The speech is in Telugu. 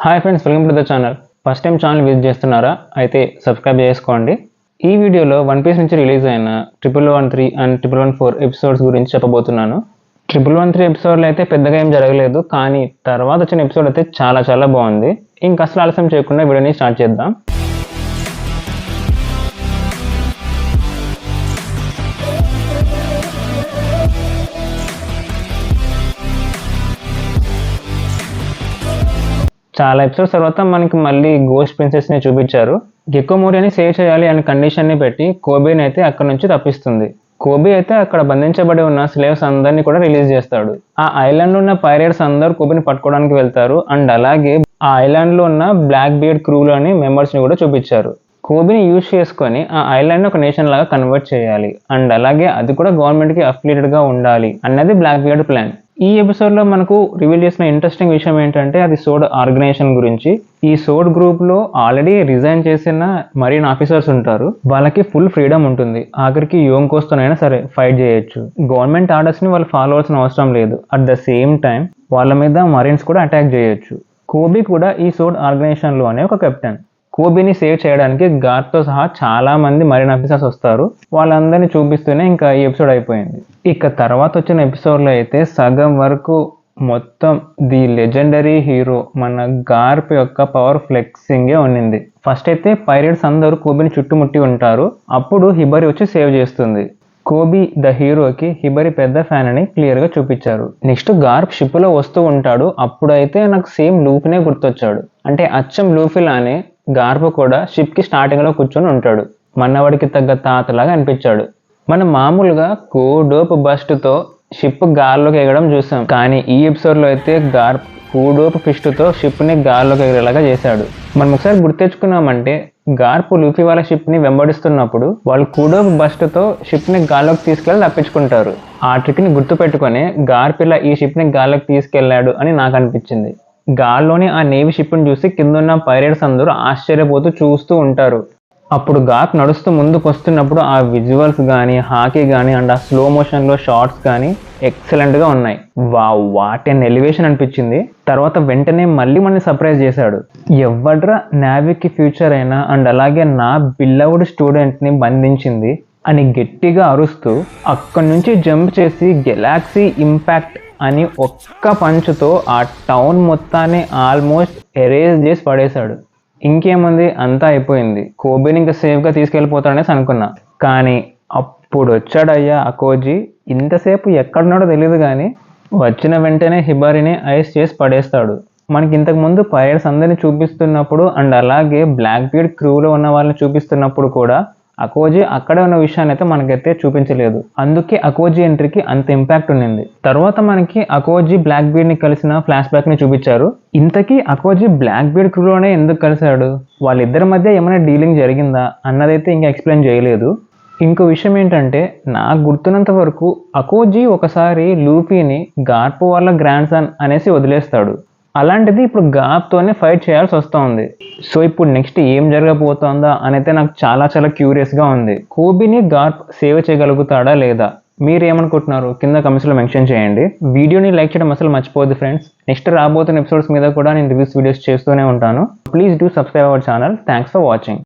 Hi friends, welcome to the channel. First time channel visit చేస్తున్నారా? అయితే సబ్స్క్రైబ్ చేసుకోండి. ఈ వీడియోలో వన్ పీస్ నుంచి రిలీజ్ అయిన 1113 అండ్ 1114 ఎపిసోడ్స్ గురించి చెప్పబోతున్నాను. 1113 ఎపిసోడ్లో అయితే పెద్దగా ఏం జరగలేదు, కానీ తర్వాత వచ్చిన ఎపిసోడ్ అయితే చాలా బాగుంది. ఇంకా అసలు ఆలస్యం చేయకుండా వీడియోని స్టార్ట్ చేద్దాం. చాలా ఎపిసోడ్స్ తర్వాత మనకి మళ్ళీ గోస్ట్ ప్రిన్సెస్ని చూపించారు. గెక్కో మోరిని సేవ్ చేయాలి అనే కండిషన్ని పెట్టి కోబేని అయితే అక్కడ నుంచి తప్పిస్తుంది. కోబే అయితే అక్కడ బంధించబడి ఉన్న స్లేవ్స్ అందరినీ కూడా రిలీజ్ చేస్తాడు. ఆ ఐలాండ్ లో ఉన్న పైరేట్స్ అందరూ కోబేని పట్టుకోవడానికి వెళ్తారు. అండ్ అలాగే ఆ ఐలాండ్ లో ఉన్న బ్లాక్ బియర్డ్ క్రూలోని మెంబర్స్ ని కూడా చూపించారు. కోబేని యూజ్ చేసుకొని ఆ ఐలాండ్ ఒక నేషన్ లాగా కన్వర్ట్ చేయాలి. అండ్ అలాగే అది కూడా గవర్నమెంట్ కి అఫిలియేటెడ్ గా ఉండాలి అన్నది బ్లాక్ బియర్డ్ ప్లాన్. ఈ ఎపిసోడ్ లో మనకు రివీల్ చేసిన ఇంట్రెస్టింగ్ విషయం ఏంటంటే అది సోడ్ ఆర్గనైజేషన్ గురించి. ఈ సోడ్ గ్రూప్ లో ఆల్రెడీ రిజైన్ చేసిన మరీన్ ఆఫీసర్స్ ఉంటారు. వాళ్ళకి ఫుల్ ఫ్రీడమ్ ఉంటుంది. ఆఖరికి యోంకోస్తోనైనా సరే ఫైట్ చేయొచ్చు. గవర్నమెంట్ ఆర్డర్స్ ని వాళ్ళు ఫాలో అవ్వాల్సిన అవసరం లేదు. అట్ ద సేమ్ టైం వాళ్ళ మీద మరీన్స్ కూడా అటాక్ చేయొచ్చు. కోబీ కూడా ఈ సోడ్ ఆర్గనైజేషన్ లోనే ఒక కెప్టెన్. కోబీని సేవ్ చేయడానికి గార్డ్తో సహా చాలా మంది మరీన్ ఆఫీసర్స్ వస్తారు. వాళ్ళందరినీ చూపిస్తూనే ఇంకా ఈ ఎపిసోడ్ అయిపోయింది. ఇక తర్వాత వచ్చిన ఎపిసోడ్లో అయితే సగం వరకు మొత్తం ది లెజెండరీ హీరో మన గార్ప్ యొక్క పవర్ ఫ్లెక్సింగే ఉన్నింది. ఫస్ట్ అయితే పైరేట్స్ అందరూ కోబీని చుట్టుముట్టి ఉంటారు. అప్పుడు హిబరి వచ్చి సేవ్ చేస్తుంది. కోబీ ద హీరోకి హిబరి పెద్ద ఫ్యాన్ అని క్లియర్గా చూపించారు. నెక్స్ట్ గార్ప్ షిప్లో వస్తూ ఉంటాడు. అప్పుడైతే నాకు సేమ్ లూఫీనే గుర్తొచ్చాడు. అంటే అచ్చం లూఫీ లానే గార్ప్ కూడా షిప్ కి స్టార్టింగ్ లో కూర్చొని ఉంటాడు. మన్నవాడికి తగ్గ తాతలాగా అనిపించాడు. మనం మామూలుగా కూడోప్ బస్ట్ తో షిప్ గాల్లోకి ఎగడం చూసాం, కానీ ఈ ఎపిసోడ్ లో అయితే గార్ప్ కూడోప్ ఫిస్ట్ తో షిప్ ని గాల్లోకి ఎగరేలాగా చేశాడు. మనం ఒకసారి గుర్తెచ్చుకున్నామంటే గార్ప్ లూఫీ వాళ్ళ షిప్ ని వెంబడిస్తున్నప్పుడు వాళ్ళు కూడోప్ బస్ట్ తో షిప్ ని గాల్లోకి తీసుకెళ్లి తప్పించుకుంటారు. ఆ ట్రిక్ ని గుర్తు పెట్టుకుని గార్ప్ ఇలా ఈ షిప్ ని గాల్లోకి తీసుకెళ్లాడు అని నాకు అనిపించింది. గాల్లోని ఆ నేవీ షిప్ ని చూసి కిందున్న పైరేట్స్ అందరూ ఆశ్చర్యపోతూ చూస్తూ ఉంటారు. అప్పుడు గార్ప్ నడుస్తూ ముందుకు వస్తున్నప్పుడు ఆ విజువల్స్ కానీ హాకీ కానీ అండ్ ఆ స్లో మోషన్ లో షార్ట్స్ కానీ ఎక్సలెంట్ గా ఉన్నాయి. వాట్ ఎన్ ఎలివేషన్ అనిపించింది. తర్వాత వెంటనే మళ్ళీ మనల్ని సర్ప్రైజ్ చేశాడు. ఎవడ్రా నావిక్ ఫ్యూచర్ అయినా అండ్ అలాగే నా బిల్లవుడ్ స్టూడెంట్ ని బంధించింది అని గట్టిగా అరుస్తూ అక్కడి నుంచి జంప్ చేసి గెలాక్సీ ఇంపాక్ట్ అని ఒక్క పంచుతో ఆ టౌన్ మొత్తాన్ని ఆల్మోస్ట్ ఎరేజ్ చేసి పడేశాడు. ఇంకేముంది, అంతా అయిపోయింది. కోబీని ఇంకా సేఫ్గా తీసుకెళ్ళిపోతాడనేసి అనుకున్నా. కానీ అప్పుడు వచ్చాడయ్యా అకోజీ. ఇంతసేపు ఎక్కడున్నాడో తెలియదు, కానీ వచ్చిన వెంటనే హిబరిని ఐస్ చేసి పడేస్తాడు. మనకి ఇంతకు ముందు పైరేట్స్ అందరినీ చూపిస్తున్నప్పుడు అండ్ అలాగే బ్లాక్ బీర్డ్ క్రూలో ఉన్న వాళ్ళని చూపిస్తున్నప్పుడు కూడా అకోజీ అక్కడే ఉన్న విషయాన్ని అయితే మనకైతే చూపించలేదు. అందుకే అకోజీ ఎంట్రీకి అంత ఇంపాక్ట్ ఉన్నింది. తర్వాత మనకి అకోజీ బ్లాక్ బీర్డ్ ని కలిసిన ఫ్లాష్ బ్యాక్ ని చూపించారు. ఇంతకీ అకోజీ బ్లాక్ బీర్డ్ క్రూలోనే ఎందుకు కలిశాడు? వాళ్ళిద్దరి మధ్య ఏమైనా డీలింగ్ జరిగిందా అన్నదైతే ఇంకా ఎక్స్ప్లెయిన్ చేయలేదు. ఇంకో విషయం ఏంటంటే నాకు గుర్తున్నంత వరకు అకోజీ ఒకసారి లూఫీని గార్ప్ వాళ్ళ గ్రాండ్ సన్ అనేసి వదిలేస్తాడు. అలాంటిది ఇప్పుడు గార్ప్తోనే ఫైట్ చేయాల్సి వస్తుంది. సో ఇప్పుడు నెక్స్ట్ ఏం జరగబోతోందా అనైతే నాకు చాలా క్యూరియస్గా ఉంది. కోబీని గార్ప్ సేవ్ చేయగలుగుతాడా లేదా? మీరేమనుకుంటున్నారు? కింద కమెంట్స్లో మెన్షన్ చేయండి. వీడియోని లైక్ చేయడం అసలు మర్చిపోద్దు ఫ్రెండ్స్. నెక్స్ట్ రాబోతున్న ఎపిసోడ్స్ మీద కూడా నేను రివ్యూస్ వీడియోస్ చేస్తూనే ఉంటాను. Please do subscribe our channel. Thanks for watching.